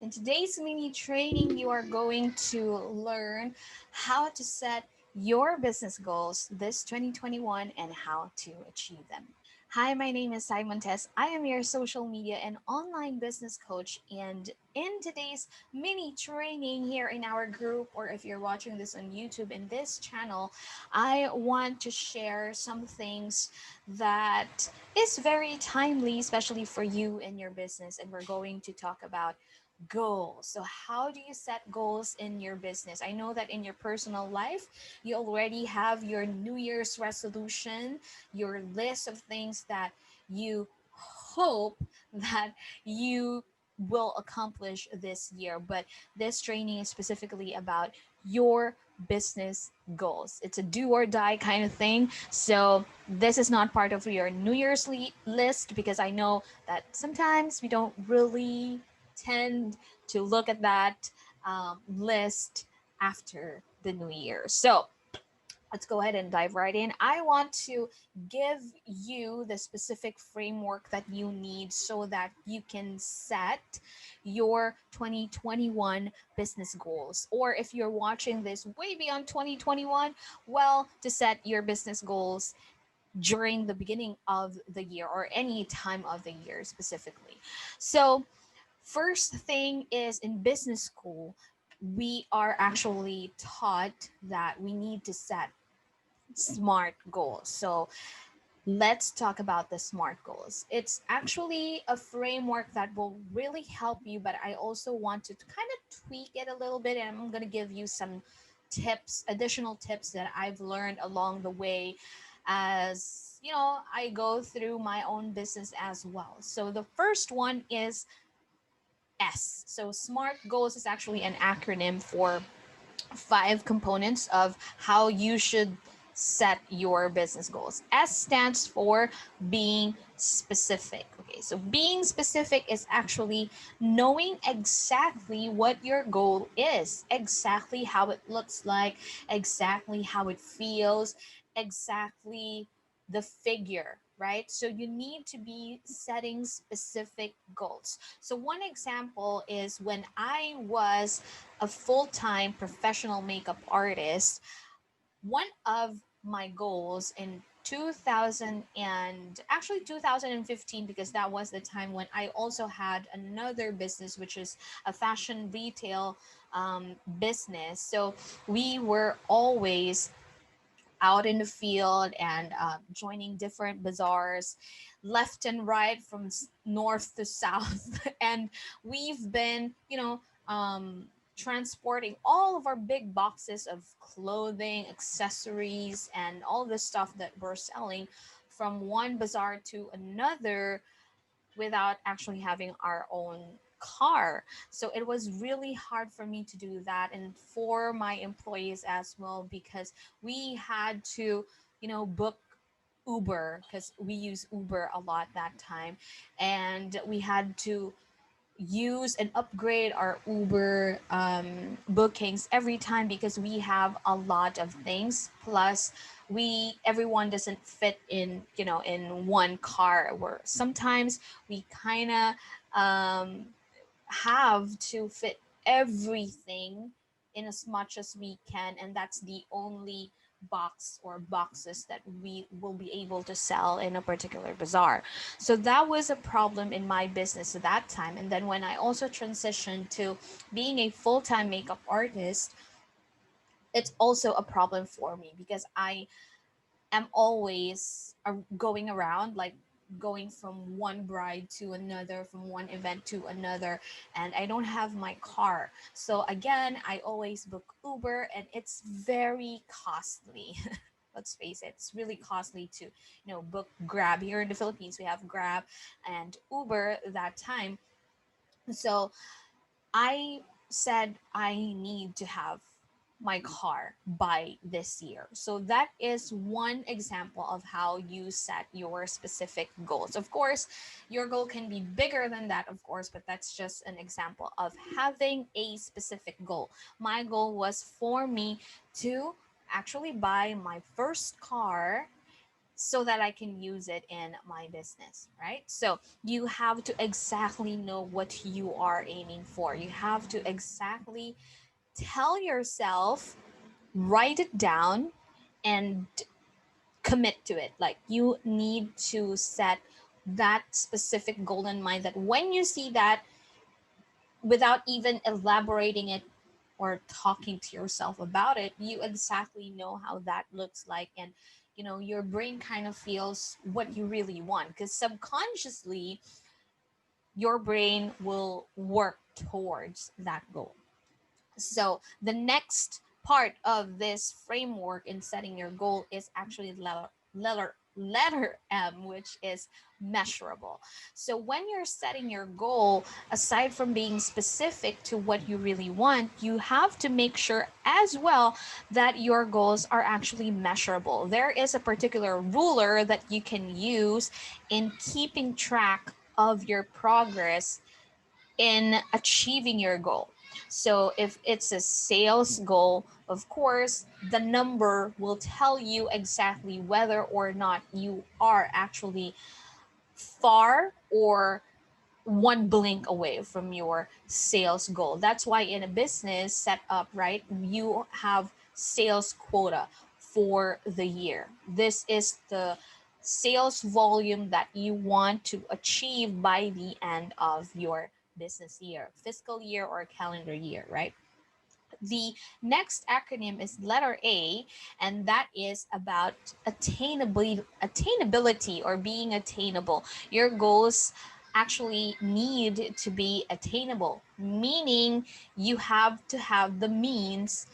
In today's mini training, you are going to learn how to set your business goals this 2021 and how to achieve them. Hi, my name is Simon Tess. I am your social media and online business coach. And in today's mini training here in our group, or if you're watching this on YouTube in this channel, I want to share some things that is very timely, especially for you and your business. And we're going to talk about goals. So, how do you set goals in your business? I know that in your personal life, you already have your New Year's resolution, your list of things that you hope that you will accomplish this year. But this training is specifically about your business goals. It's a do or die kind of thing. So, this is not part of your New Year's list because I know that sometimes we don't really tend to look at that list after the new year. So let's go ahead and dive right in. I want to give you the specific framework that you need so that you can set your 2021 business goals. Or if you're watching this way beyond 2021, well, to set your business goals during the beginning of the year or any time of the year specifically. So, first thing is in business school, we are actually taught that we need to set SMART goals. So let's talk about the SMART goals. It's actually a framework that will really help you, but I also want to kind of tweak it a little bit, and I'm going to give you some tips, additional tips that I've learned along the way as I go through my own business as well. So the first one is S. So SMART goals is actually an acronym for five components of how you should set your business goals. S stands for being specific. Okay, so being specific is actually knowing exactly what your goal is, exactly how it looks like, exactly how it feels, exactly the figure, right? So you need to be setting specific goals. So one example is when I was a full-time professional makeup artist, one of my goals in 2000 and actually 2015, because that was the time when I also had another business, which is a fashion retail business. So we were always out in the field and joining different bazaars left and right from north to south. And we've been transporting all of our big boxes of clothing, accessories, and all the stuff that we're selling from one bazaar to another without actually having our own car. So it was really hard for me to do that and for my employees as well, because we had to, book Uber, because we use Uber a lot that time, and we had to use and upgrade our Uber bookings every time because we have a lot of things. Plus, everyone doesn't fit in, in one car. Where sometimes we kind of have to fit everything in as much as we can, and that's the only box or boxes that we will be able to sell in a particular bazaar. So that was a problem in my business at that time. And then when I also transitioned to being a full-time makeup artist, it's also a problem for me because I am always going around, like going from one bride to another, from one event to another, and I don't have my car. So again, I always book Uber, and it's very costly. Let's face it, it's really costly to, book Grab. Here in the Philippines, we have Grab and Uber that time. So I said I need to have my car by this year. So that is one example of how you set your specific goals. Of course, your goal can be bigger than that, of course, but that's just an example of having a specific goal. My goal was for me to actually buy my first car so that I can use it in my business, right? So you have to exactly know what you are aiming for. You have to exactly tell yourself, write it down, and commit to it. Like you need to set that specific goal in mind, that when you see that, without even elaborating it or talking to yourself about it, you exactly know how that looks like. And your brain kind of feels what you really want, because subconsciously your brain will work towards that goal. So the next part of this framework in setting your goal is actually letter M, which is measurable. So when you're setting your goal, aside from being specific to what you really want, you have to make sure as well that your goals are actually measurable. There is a particular ruler that you can use in keeping track of your progress in achieving your goal. So if it's a sales goal, of course, the number will tell you exactly whether or not you are actually far or one blink away from your sales goal. That's why in a business setup, right, you have sales quota for the year. This is the sales volume that you want to achieve by the end of your business year, fiscal year, or calendar year, right? The next acronym is letter A, and that is about attainability, or being attainable. Your goals actually need to be attainable, meaning you have to have the means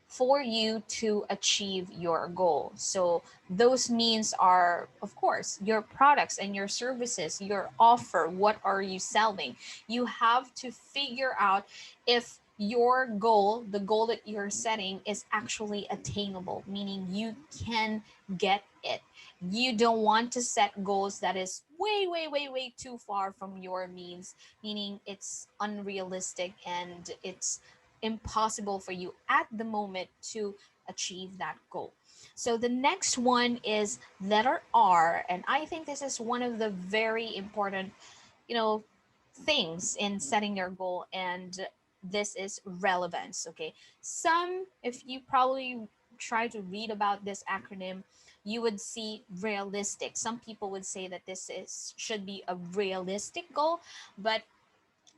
for you to achieve your goal. So those means are, of course, your products and your services, your offer. What are you selling? You have to figure out if your goal, the goal that you're setting, is actually attainable, meaning you can get it. You don't want to set goals that is way, way, way, way too far from your means, meaning it's unrealistic and it's impossible for you at the moment to achieve that goal. So the next one is letter R, and I think this is one of the very important, you know, things in setting your goal, and this is relevance. Okay, some, if you probably try to read about this acronym, you would see realistic. Some people would say that this is should be a realistic goal, but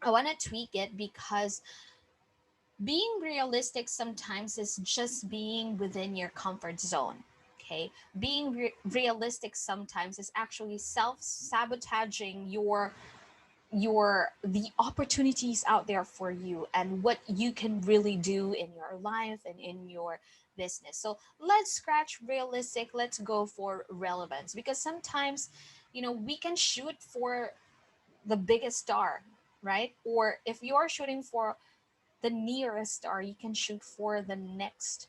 I want to tweak it, because being realistic sometimes is just being within your comfort zone. Okay, being realistic sometimes is actually self-sabotaging your the opportunities out there for you and what you can really do in your life and in your business. So let's scratch realistic, let's go for relevance, because sometimes we can shoot for the biggest star, right? Or if you're shooting for the nearest star, you can shoot for the next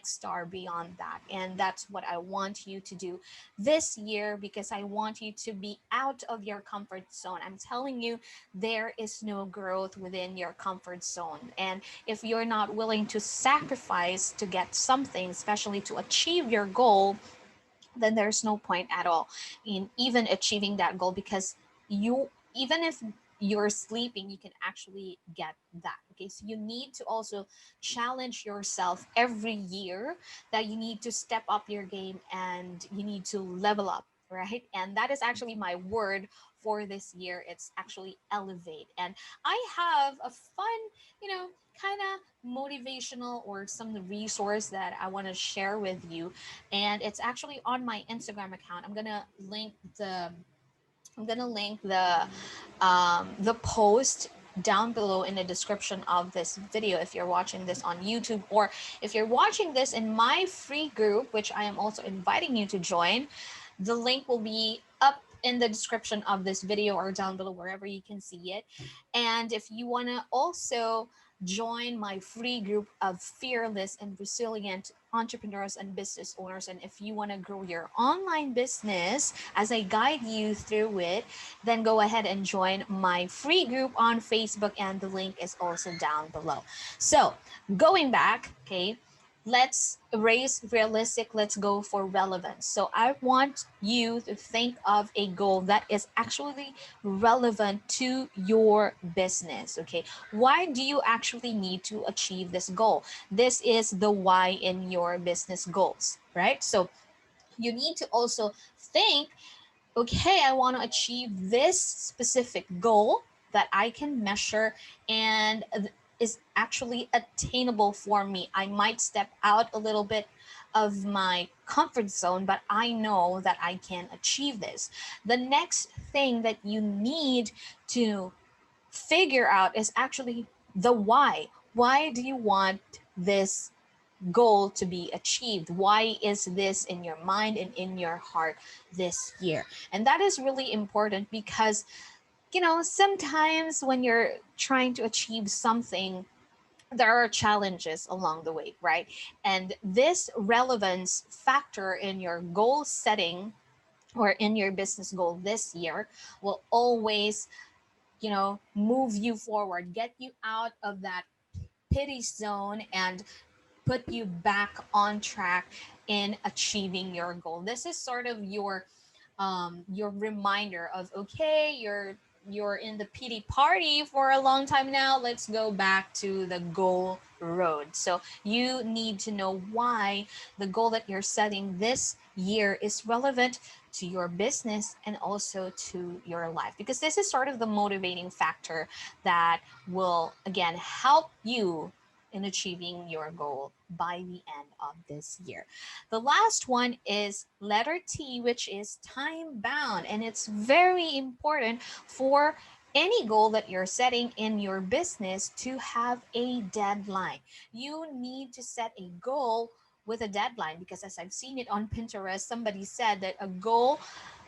star beyond that. And that's what I want you to do this year, because I want you to be out of your comfort zone. I'm telling you, there is no growth within your comfort zone. And if you're not willing to sacrifice to get something, especially to achieve your goal, then there's no point at all in even achieving that goal, because you, even if you're sleeping, you can actually get that. Okay, so you need to also challenge yourself every year, that you need to step up your game and you need to level up, right? And that is actually my word for this year. It's actually elevate. And I have a fun, kind of motivational or some resource that I want to share with you, and it's actually on my Instagram account. I'm gonna link the post down below in the description of this video, if you're watching this on YouTube, or if you're watching this in my free group, which I am also inviting you to join. The link will be up in the description of this video or down below, wherever you can see it. And if you want to also join my free group of fearless and resilient entrepreneurs and business owners, and if you want to grow your online business as I guide you through it, then go ahead and join my free group on Facebook, and the link is also down below. So, going back, okay, let's erase realistic, let's go for relevance. So I want you to think of a goal that is actually relevant to your business. Okay, why do you actually need to achieve this goal? This is the why in your business goals, right? So you need to also think, okay, I want to achieve this specific goal that I can measure and is actually attainable for me. I might step out a little bit of my comfort zone, but I know that I can achieve this. The next thing that you need to figure out is actually the why. Why do you want this goal to be achieved? Why is this in your mind and in your heart this year? And that is really important because, sometimes when you're trying to achieve something, there are challenges along the way, right? And this relevance factor in your goal setting or in your business goal this year will always, move you forward, get you out of that pity zone, and put you back on track in achieving your goal. This is sort of your reminder of, okay, you're in the pity party for a long time now. Let's go back to the goal road. So you need to know why the goal that you're setting this year is relevant to your business and also to your life, because this is sort of the motivating factor that will again help you in achieving your goal by the end of this year. The last one is letter T, which is time bound. And it's very important for any goal that you're setting in your business to have a deadline. You need to set a goal with a deadline, because as I've seen it on Pinterest, somebody said that a goal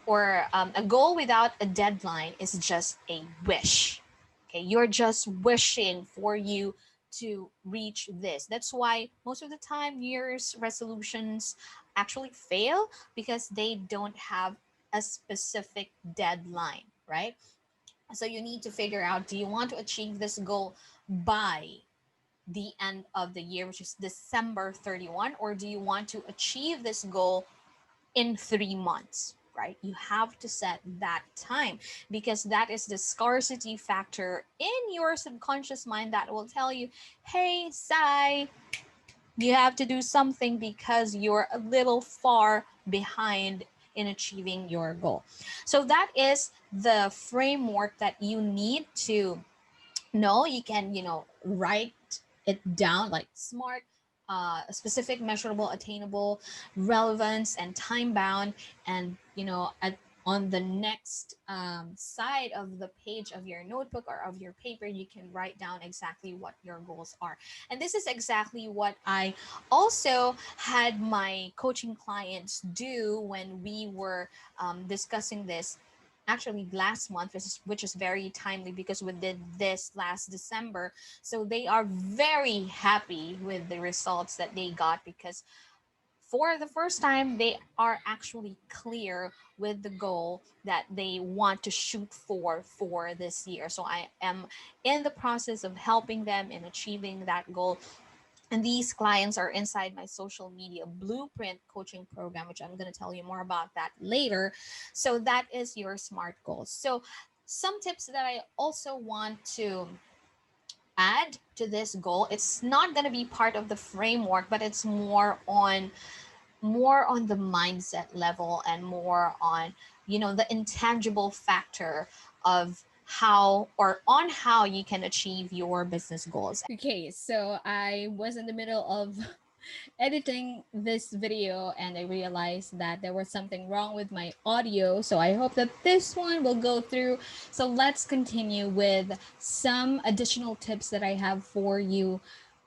without a deadline is just a wish. Okay, you're just wishing for you to reach this. That's why most of the time New Year's resolutions actually fail, because they don't have a specific deadline, right? So you need to figure out, do you want to achieve this goal by the end of the year, which is December 31, or do you want to achieve this goal in 3 months, right? You have to set that time, because that is the scarcity factor in your subconscious mind that will tell you, hey, Sai, you have to do something because you're a little far behind in achieving your goal. So that is the framework that you need to know. You can, write it down like SMART, specific, measurable, attainable, relevance, and time bound. And on the next side of the page of your notebook or of your paper, you can write down exactly what your goals are. And this is exactly what I also had my coaching clients do when we were discussing this actually last month, which is very timely because we did this last December. So they are very happy with the results that they got, because for the first time they are actually clear with the goal that they want to shoot for this year. So I am in the process of helping them in achieving that goal, and these clients are inside my social media blueprint coaching program, which I'm going to tell you more about that later. So that is your SMART goals. So some tips that I also want to add to this goal, it's not going to be part of the framework, but it's more on the mindset level, and more on the intangible factor of how you can achieve your business goals. Okay, so I was in the middle of editing this video and I realized that there was something wrong with my audio. So I hope that this one will go through. So let's continue with some additional tips that I have for you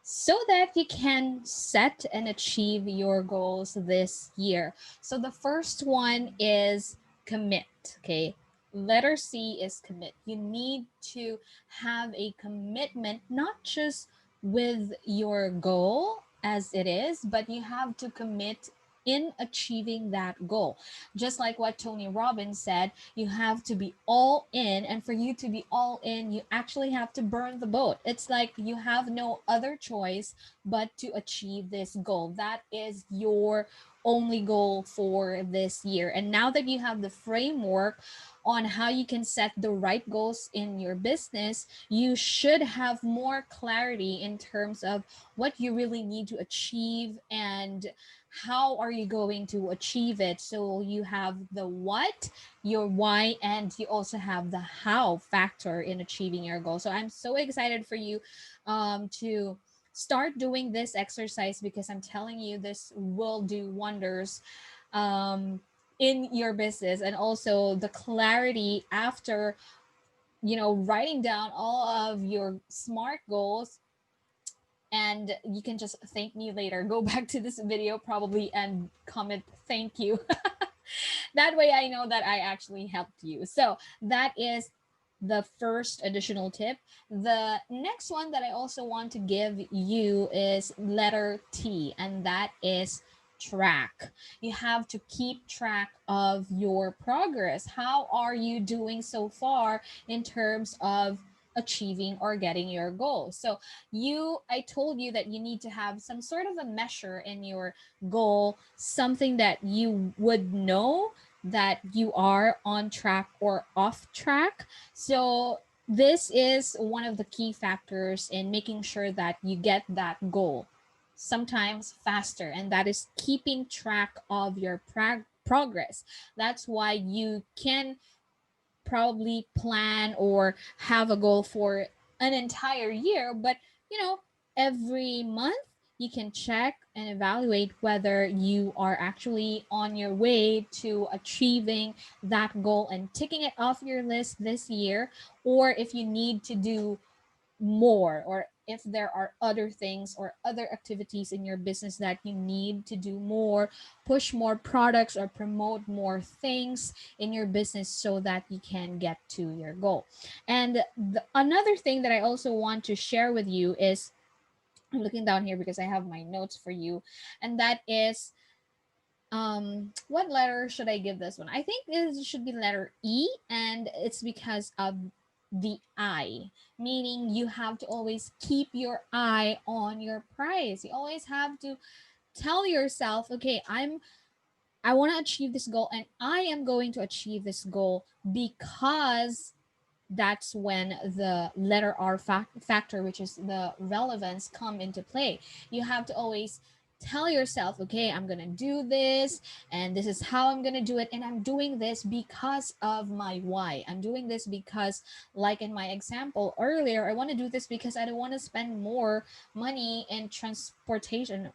so that you can set and achieve your goals this year. So the first one is commit. Okay. Letter C is commit. You need to have a commitment, not just with your goal as it is, but you have to commit in achieving that goal. Just like what Tony Robbins said, you have to be all in. And for you to be all in, you actually have to burn the boat. It's like you have no other choice but to achieve this goal. That is your only goal for this year. And now that you have the framework on how you can set the right goals in your business, you should have more clarity in terms of what you really need to achieve and how are you going to achieve it. So you have the what, your why, and you also have the how factor in achieving your goal. So I'm so excited for you to start doing this exercise, because I'm telling you, this will do wonders um, in your business. And also the clarity after, writing down all of your smart goals, and you can just thank me later. Go back to this video probably and comment thank you. That way I know that I actually helped you. So that is the first additional tip. The next one that I also want to give you is letter T, and that is track. You have to keep track of your progress. How are you doing so far in terms of achieving or getting your goal? So I told you that you need to have some sort of a measure in your goal, something that you would know that you are on track or off track. So this is one of the key factors in making sure that you get that goal sometimes faster, and that is keeping track of your progress. That's why you can probably plan or have a goal for an entire year, but every month you can check and evaluate whether you are actually on your way to achieving that goal and ticking it off your list this year, or if you need to do more, or if there are other things or other activities in your business that you need to do more, push more products or promote more things in your business so that you can get to your goal. And another thing that I also want to share with you is, I'm looking down here because I have my notes for you, and that is, what letter should I give this one? I think it should be letter E, and it's because of the eye, meaning you have to always keep your eye on your prize. You always have to tell yourself, okay, I want to achieve this goal, and I am going to achieve this goal, because that's when the letter R factor, which is the relevance, come into play. You have to always tell yourself, okay, I'm going to do this, and this is how I'm going to do it, and I'm doing this because of my why. I'm doing this because, like in my example earlier, I want to do this because I don't want to spend more money in transportation,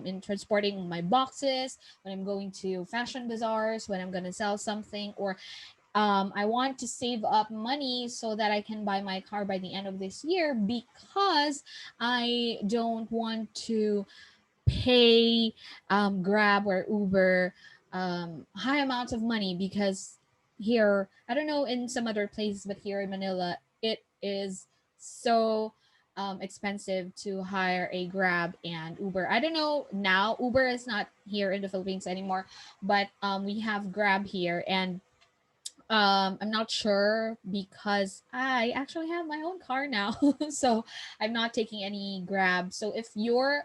in transporting my boxes when I'm going to fashion bazaars, when I'm going to sell something, or I want to save up money so that I can buy my car by the end of this year, because I don't want to pay Grab or Uber high amounts of money, because here, I don't know in some other places, but here in Manila, it is so expensive to hire a Grab and Uber. I don't know now, Uber is not here in the Philippines anymore, but we have Grab here, and I'm not sure because I actually have my own car now. So I'm not taking any Grab. So if you're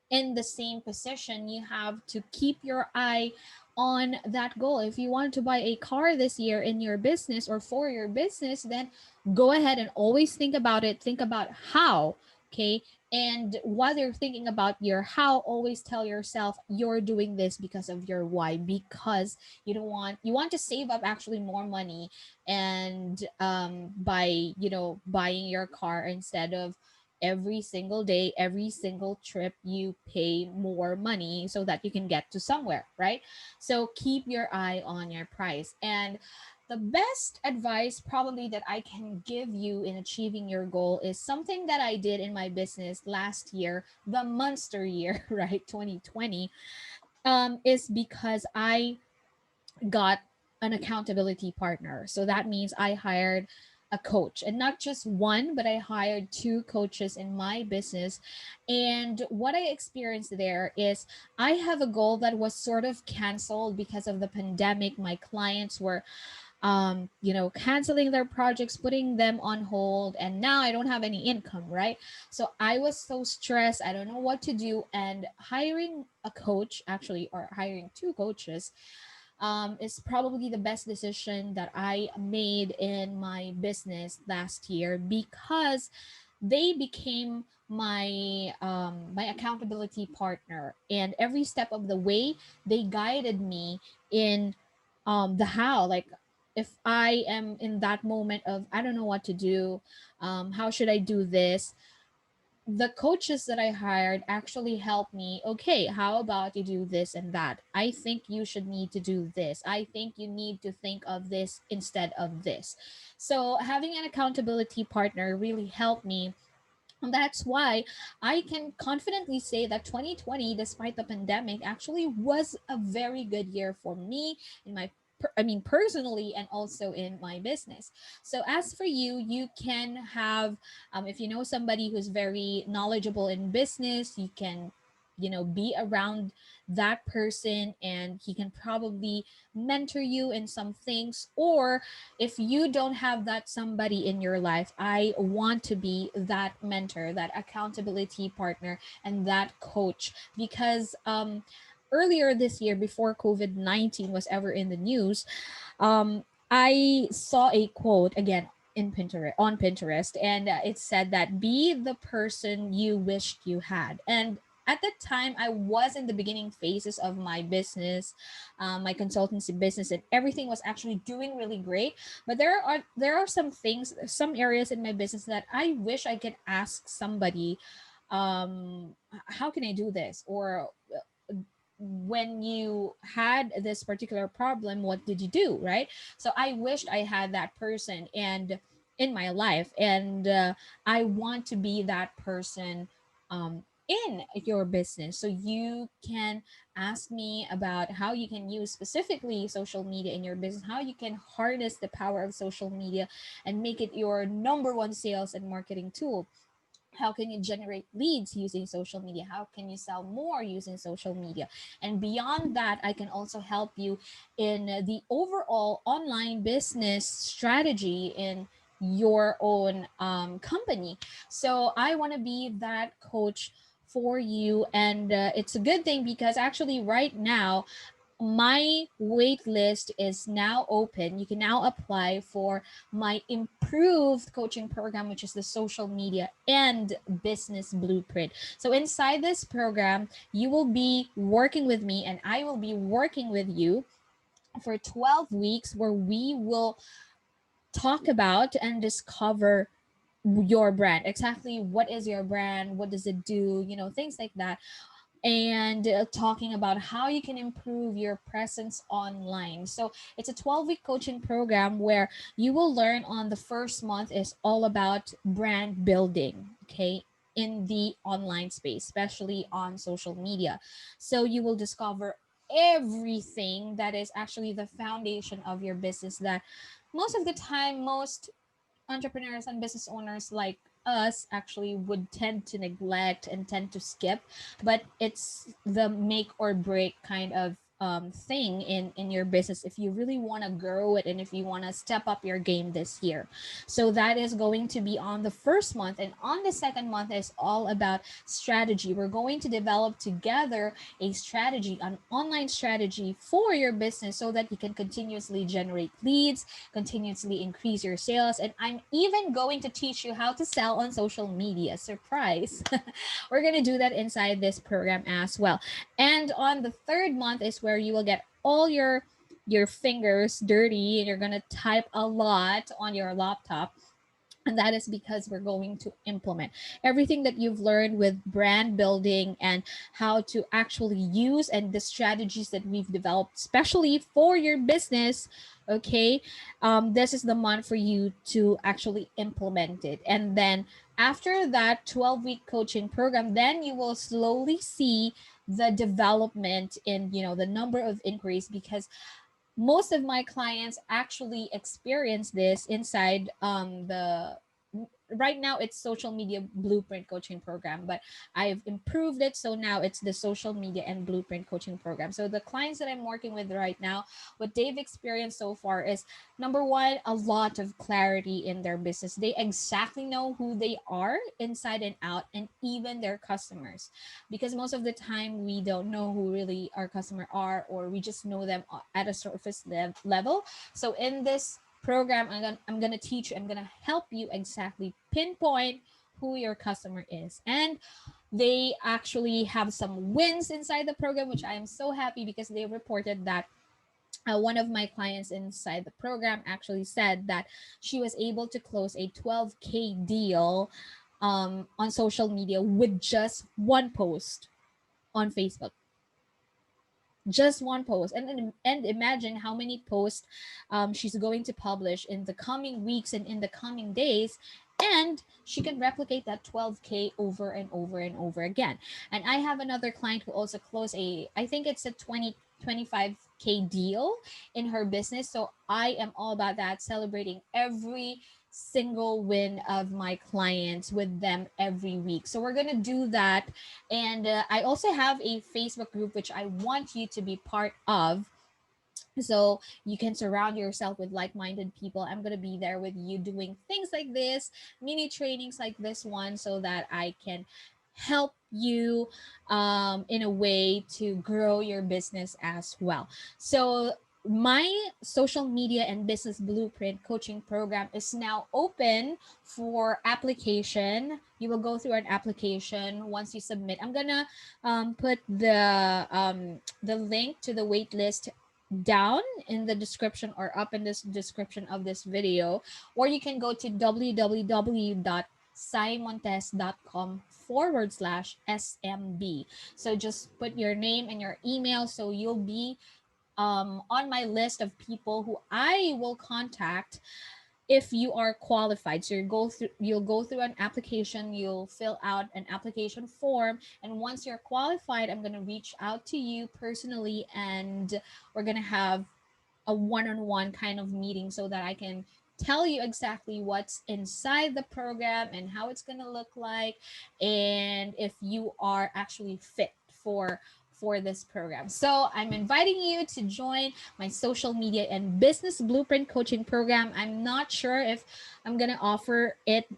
in the same position, you have to keep your eye on that goal. If you want to buy a car this year in your business or for your business, then go ahead and always think about it. Think about how, okay? And while you're thinking about your how, always tell yourself you're doing this because of your why, because you want to save up actually more money, and by buying your car, instead of every single day, every single trip, you pay more money so that you can get to somewhere, right? So keep your eye on your price. And the best advice probably that I can give you in achieving your goal is something that I did in my business last year, the monster year, right? 2020, is because I got an accountability partner. So that means I hired a coach, and not just one, but I hired two coaches in my business. And what I experienced there is I have a goal that was sort of canceled because of the pandemic. My clients were canceling their projects, putting them on hold, and now I don't have any income, right? So I was so stressed. I don't know what to do. And hiring a coach, actually, or hiring two coaches, is probably the best decision that I made in my business last year, because they became my accountability partner, and every step of the way they guided me in the how, like if I am in that moment of I don't know what to do, how should I do this, the coaches that I hired actually helped me. Okay, how about you do this and that? I think you should need to do this. I think you need to think of this instead of this. So having an accountability partner really helped me. And that's why I can confidently say that 2020, despite the pandemic, actually was a very good year for me in my personally, and also in my business. So as for you, you can have, if you know somebody who's very knowledgeable in business, you can, be around that person, and he can probably mentor you in some things. Or if you don't have that somebody in your life, I want to be that mentor, that accountability partner, and that coach. Because earlier this year, before COVID-19 was ever in the news, I saw a quote again in Pinterest, on Pinterest, and it said that be the person you wished you had. And at that time, I was in the beginning phases of my business, my consultancy business, and everything was actually doing really great. But there are some things, some areas in my business that I wish I could ask somebody, how can I do this? Or when you had this particular problem, what did you do, right? So I wished I had that person and in my life, and I want to be that person in your business. So you can ask me about how you can use specifically social media in your business, how you can harness the power of social media and make it your number one sales and marketing tool. How can you generate leads using social media? How can you sell more using social media? And beyond that, I can also help you in the overall online business strategy in your own company. So I want to be that coach for you. And it's a good thing because actually right now my wait list is now open. You can now apply for my improved coaching program, which is the social media and business blueprint. So, inside this program, you will be working with me, and I will be working with you for 12 weeks, where we will talk about and discover your brand. Exactly what is your brand? What does it do? Things like that, and talking about how you can improve your presence online. So it's a 12-week coaching program where you will learn on the first month is all about brand building, okay? In the online space, especially on social media. So you will discover everything that is actually the foundation of your business that most of the time most entrepreneurs and business owners like us actually would tend to neglect and tend to skip, but it's the make or break kind of thing in your business if you really want to grow it and if you want to step up your game this year. So that is going to be on the first month, and on the second month is all about strategy. We're going to develop together a strategy, an online strategy for your business, so that you can continuously generate leads, continuously increase your sales. And I'm even going to teach you how to sell on social media. Surprise. We're going to do that inside this program as well. And on the third month is where you will get all your fingers dirty, and you're going to type a lot on your laptop. And that is because we're going to implement everything that you've learned with brand building and how to actually use and the strategies that we've developed, especially for your business. Okay. This is the month for you to actually implement it. And then after that 12-week coaching program, then you will slowly see the development in, the number of inquiries, because most of my clients actually experience this inside the right now it's social media blueprint coaching program, but I've improved it, so now it's the social media and blueprint coaching program. So the clients that I'm working with right now, what they've experienced so far is, number one, a lot of clarity in their business. They exactly know who they are inside and out, and even their customers, because most of the time we don't know who really our customer are, or we just know them at a surface level. So in this program, I'm gonna teach you, I'm gonna help you exactly pinpoint who your customer is. And they actually have some wins inside the program, which I am so happy, because they reported that one of my clients inside the program actually said that she was able to close a 12K deal on social media with just one post on Facebook. Just one post. And imagine how many posts she's going to publish in the coming weeks and in the coming days, and she can replicate that 12K over and over and over again. And I have another client who also closed a, I think it's a 25K deal in her business. So I am all about that, celebrating every single win of my clients with them every week. So we're gonna do that. And I also have a Facebook group which I want you to be part of, so you can surround yourself with like-minded people. I'm going to be there with you doing things like this, mini trainings like this one, so that I can help you in a way to grow your business as well. So my social media and business blueprint coaching program is now open for application. You will go through an application. Once you submit, I'm gonna put the link to the wait list down in the description, or up in this description of this video, or you can go to www.simontes.com/SMB. So just put your name and your email, so you'll be on my list of people who I will contact if you are qualified. So you'll go through an application, you'll fill out an application form, and once you're qualified, I'm going to reach out to you personally, and we're going to have a one-on-one kind of meeting, so that I can tell you exactly what's inside the program and how it's going to look like, and if you are actually fit for this program. So I'm inviting you to join my social media and business blueprint coaching program. I'm not sure if I'm going to offer it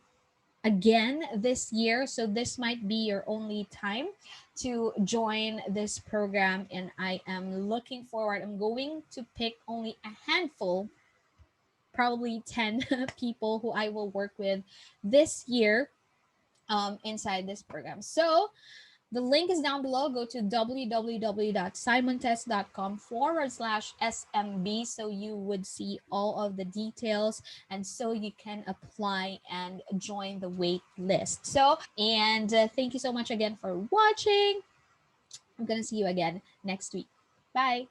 again this year, so this might be your only time to join this program, and I am looking forward. I'm going to pick only a handful, probably 10 people who I will work with this year inside this program. So the link is down below. Go to www.simontest.com/SMB, so you would see all of the details, and so you can apply and join the wait list. So, and thank you so much again for watching. I'm going to see you again next week. Bye.